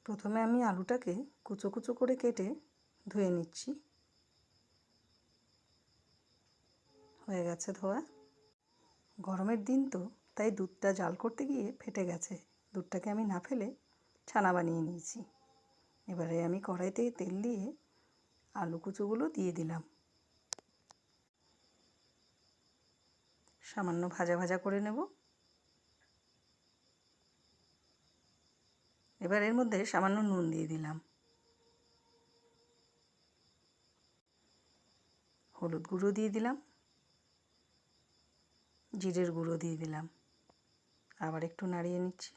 প্রথমে আমি আলুটাকে কুচো কুচো করে কেটে ধুয়ে নিচ্ছি। হয়ে গেছে ধোয়া। গরমের দিন তো, তাই দুধটা জাল করতে গিয়ে ফেটে গেছে। দুধটাকে আমি না ফেলে ছানা বানিয়ে নিয়েছি। এবারে আমি কড়াইতে তেল দিয়ে আলু কুচোগুলো দিয়ে দিলাম। সামান্য ভাজা ভাজা করে নেব। এবার এর মধ্যে সামান্য নুন দিয়ে দিলাম, হলুদ গুঁড়ো দিয়ে দিলাম, জিরের গুঁড়ো দিয়ে দিলাম। আবার একটু নাড়িয়ে নিচ্ছি।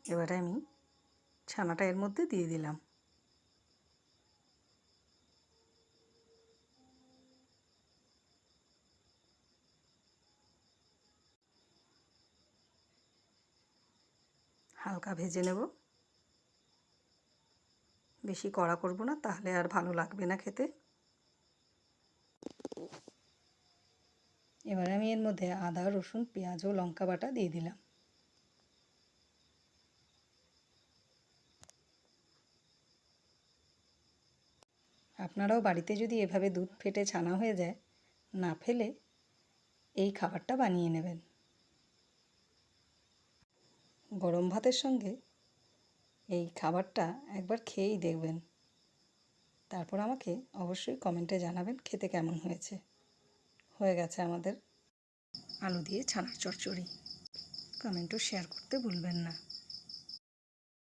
এবারে আমি ছানাটা এর মধ্যে দিয়ে দিলাম। হালকা ভেজে নেব, বেশি কড়া করব না, তাহলে আর ভালো লাগবে না খেতে। এবারে আমি এর মধ্যে আদা, রসুন, পেঁয়াজ ও লঙ্কা বাটা দিয়ে দিলাম। আপনারাও বাড়িতে যদি এভাবে দুধ ফেটে ছানা হয়ে যায়, না ফেলে এই খাবারটা বানিয়ে নেবেন। গরম ভাতের সঙ্গে এই খাবারটা একবার খেয়েই দেখবেন। তারপর আমাকে অবশ্যই কমেন্টে জানাবেন খেতে কেমন হয়েছে। হয়ে গেছে আমাদের আলু দিয়ে ছানার চচ্চড়ি। কমেন্ট ও শেয়ার করতে ভুলবেন না।